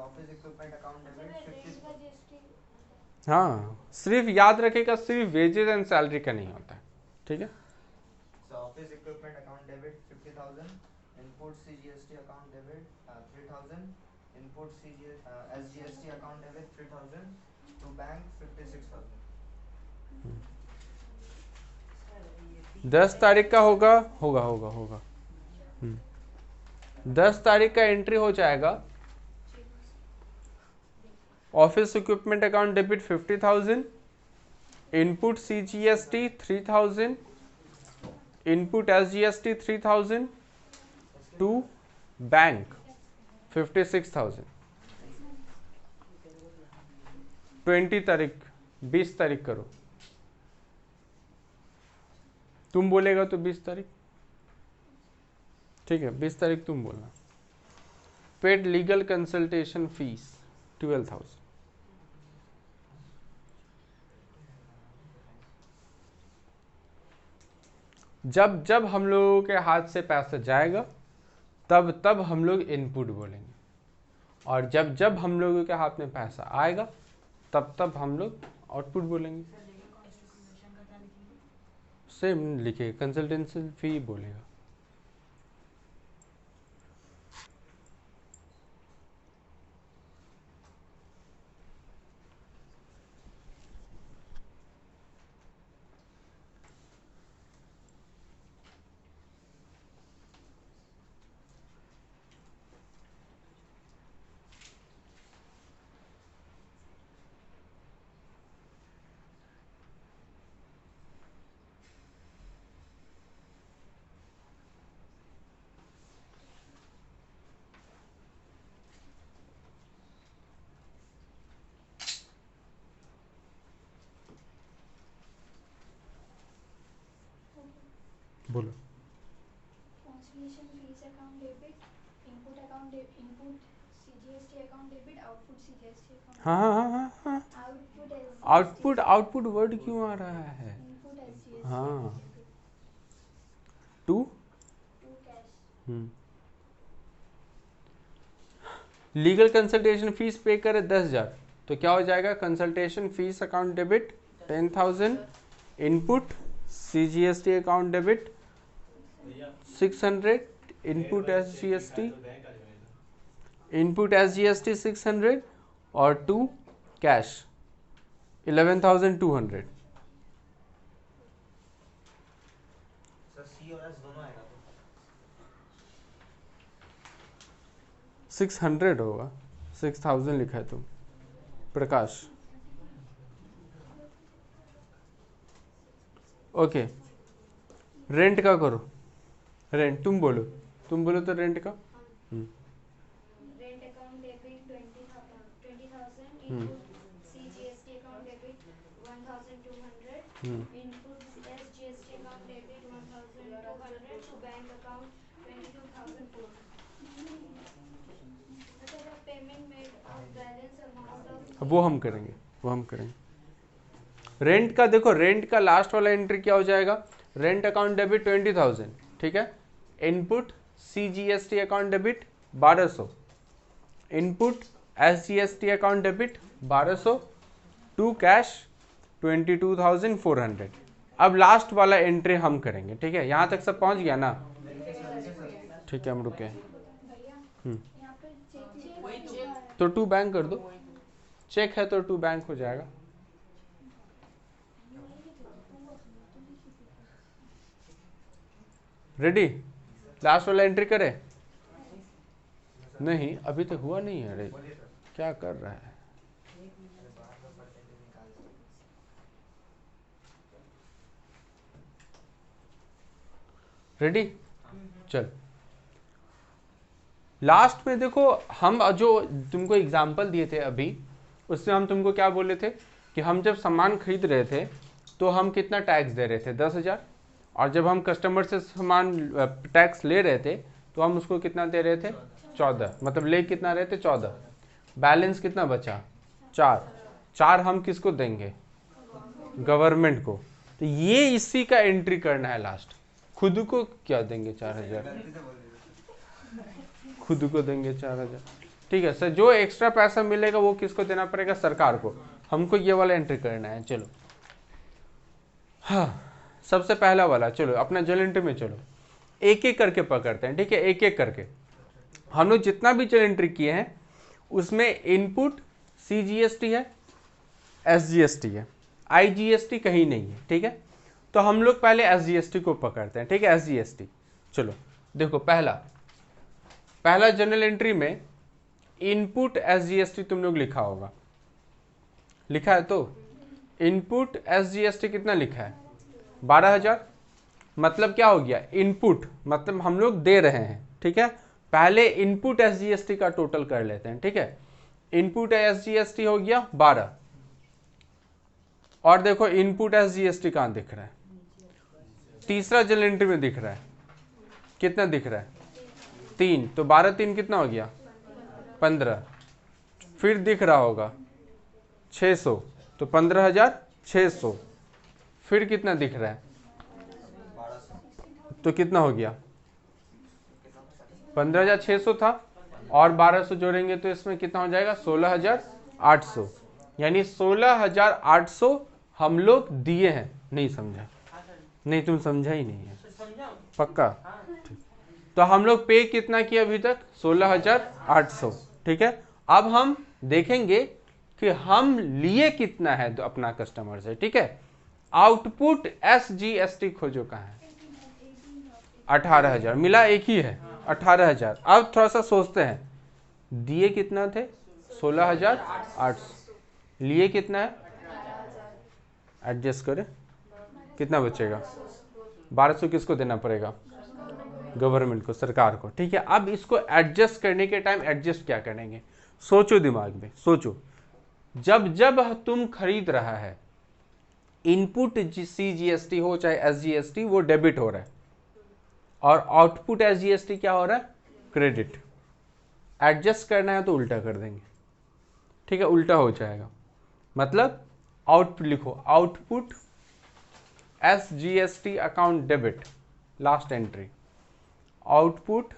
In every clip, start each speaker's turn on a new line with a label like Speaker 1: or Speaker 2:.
Speaker 1: Office equipment account debit.
Speaker 2: हाँ, सिर्फ याद रखेगा सिर्फ वेजेस एंड सैलरी का नहीं होता है, ठीक है।
Speaker 1: Office equipment account debit 50,000, input CGST account debit 3,000, input SGST account debit 3,000, to bank 56,000।
Speaker 2: 10 तारीख का होगा होगा होगा होगा 10 तारीख का एंट्री हो जाएगा। Office equipment account debit 50,000, input CGST 3,000, input SGST 3,000, to bank 56,000। 20 तारीख 20 तारीख करो, तुम बोलेगा तो 20 तारीख, ठीक है। 20 तारीख तुम बोलना। Paid legal consultation fees 12,000। जब जब हम लोगों के हाथ से पैसा जाएगा तब तब हम लोग इनपुट बोलेंगे, और जब जब हम लोगों के हाथ में पैसा आएगा तब तब हम लोग आउटपुट बोलेंगे। सेम लिखे, कंसल्टेंसी फी बोलेगा। बोलो।
Speaker 3: Translation fees account debit, input account input CGST account debit, output CGST account.
Speaker 2: हाँ हाँ हाँ हाँ,
Speaker 3: आउटपुट
Speaker 2: आउटपुट आउटपुट वर्ड क्यों आ रहा है?
Speaker 3: इनपुट एसजीएसटी
Speaker 2: हाँ, to
Speaker 3: to cash.
Speaker 2: Legal consultation fees pay करे 10,000 तो क्या हो जाएगा? Consultation fees account debit 10,000, input CGST account debit 600, input SGST 600, और टू कैश 11,200।
Speaker 1: सर सी और एस दोनों आएगा तो
Speaker 2: 600 होगा, 6,000 लिखा है तुम प्रकाश। ओके, रेंट का करो। रेंट तुम बोलो तो रेंट का।
Speaker 3: Rent account debit 20,000, input CGST account debit 1,200, input SGST account debit 1,200, to bank account 22,400। Payment made of balance amount of
Speaker 2: वो हम करेंगे। रेंट का देखो, रेंट का लास्ट वाला एंट्री क्या हो जाएगा? रेंट अकाउंट डेबिट 20,000, ठीक है। Input CGST account debit 1,200, input SGST account debit 1,200, to cash 22,400। अब लास्ट वाला एंट्री हम करेंगे, ठीक है। यहां तक सब पहुंच गया ना? ठीक है, हम रुके। तो टू बैंक कर दो, चेक है तो टू बैंक हो जाएगा। रेडी? लास्ट वाला एंट्री करे? नहीं, अभी तक हुआ नहीं है। अरे क्या कर रहा है? रेडी? चल, लास्ट में देखो, हम जो तुमको एग्जाम्पल दिए थे अभी, उसमें हम तुमको क्या बोले थे कि हम जब सामान खरीद रहे थे तो हम कितना टैक्स दे रहे थे? 10,000। और जब हम कस्टमर से सामान टैक्स ले रहे थे तो हम उसको कितना दे रहे थे? 14। मतलब ले कितना रहे थे? 14। बैलेंस कितना बचा? 4 हम किसको देंगे? गवर्नमेंट को। तो ये इसी का एंट्री करना है लास्ट। खुद को क्या देंगे? 4,000 खुद को देंगे 4,000। ठीक है सर, जो एक्स्ट्रा पैसा मिलेगा वो किसको देना पड़ेगा? सरकार को। हमको ये वाला एंट्री करना है। चलो हाँ, सबसे पहला वाला, चलो अपना जर्नल एंट्री में चलो एक एक करके पकड़ते हैं, ठीक है, एक एक करके। हम लोग जितना भी जर्नल एंट्री किए हैं उसमें इनपुट CGST है, SGST है, IGST कहीं नहीं है, ठीक है। तो हम लोग पहले SGST को पकड़ते हैं, ठीक है, SGST। चलो देखो, पहला जर्नल एंट्री में इनपुट SGST तुम लोग लिखा होगा, लिखा है तो इनपुट SGST कितना लिखा है? 12,000। मतलब क्या हो गया? इनपुट मतलब हम लोग दे रहे हैं, ठीक है। पहले इनपुट SGST का टोटल कर लेते हैं, ठीक है। इनपुट SGST हो गया 12, और देखो इनपुट SGST कहाँ दिख रहा है? तीसरा जर्नल एंट्री में दिख रहा है। कितना दिख रहा है? 3। तो 12 3 कितना हो गया? 15। फिर दिख रहा होगा 600, तो 15,600। फिर कितना दिख रहा है? तो कितना हो गया? 15,600 था और 1200 जोड़ेंगे तो इसमें कितना हो जाएगा? 16,800। यानी 16,800 हम लोग दिए हैं। नहीं समझा? नहीं, तुम समझा ही नहीं है पक्का? तो हम लोग पे कितना किया अभी तक? 16,800, ठीक है। अब हम देखेंगे कि हम लिए कितना है तो अपना कस्टमर से, ठीक है। आउटपुट SGST खोजो कहाँ है? 18,000 मिला, एक ही है 18,000। अब थोड़ा सा सोचते हैं, दिए कितना थे? 16,800, लिए कितना है? एडजस्ट करें, कितना बचेगा? 1200 किसको देना पड़ेगा? गवर्नमेंट को, सरकार को, ठीक है। अब इसको एडजस्ट करने के टाइम एडजस्ट क्या करेंगे? सोचो, दिमाग में सोचो। जब जब तुम खरीद रहा है, इनपुट CGST हो चाहे SGST, वो डेबिट हो रहा है, और आउटपुट SGST क्या हो रहा है? क्रेडिट। एडजस्ट करना है तो उल्टा कर देंगे, ठीक है, उल्टा हो जाएगा। मतलब आउटपुट लिखो, output SGST account debit, last entry, output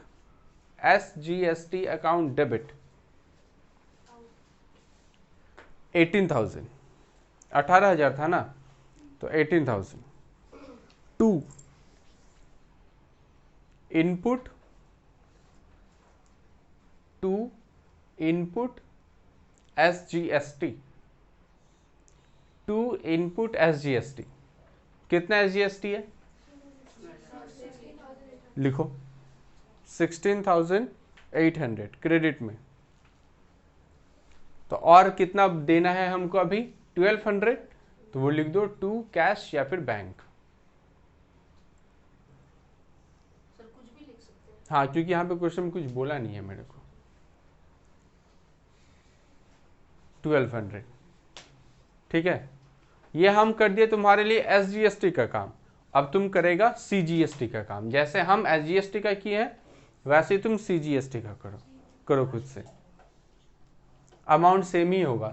Speaker 2: SGST account debit 18,000। 18,000 था ना, तो 18,000 to input SGST, to input SGST। कितना SGST है? लिखो 16,800 क्रेडिट में। तो और कितना देना है हमको अभी? 1200। तो वो लिख दो टू कैश या फिर बैंक।
Speaker 4: सर कुछ भी लिख सकते हैं।
Speaker 2: हाँ, क्योंकि यहाँ पे क्वेश्चन में कुछ बोला नहीं है मेरे को। 1200, ठीक है। ये हम कर दिए तुम्हारे लिए SGST का काम। अब तुम करेगा CGST का काम। जैसे हम SGST का किए हैं वैसे ही तुम CGST का करो खुद से। अमाउंट सेम ही होगा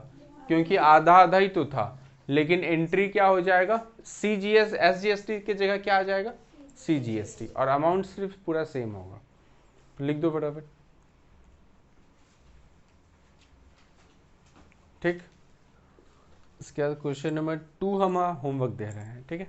Speaker 2: क्योंकि आधा आधा ही तो था, लेकिन एंट्री क्या हो जाएगा? SGST की जगह क्या आ जाएगा? CGST, और अमाउंट सिर्फ पूरा सेम होगा। लिख दो फटाफट, ठीक। इसके बाद क्वेश्चन नंबर 2 हम होमवर्क दे रहे हैं, ठीक है।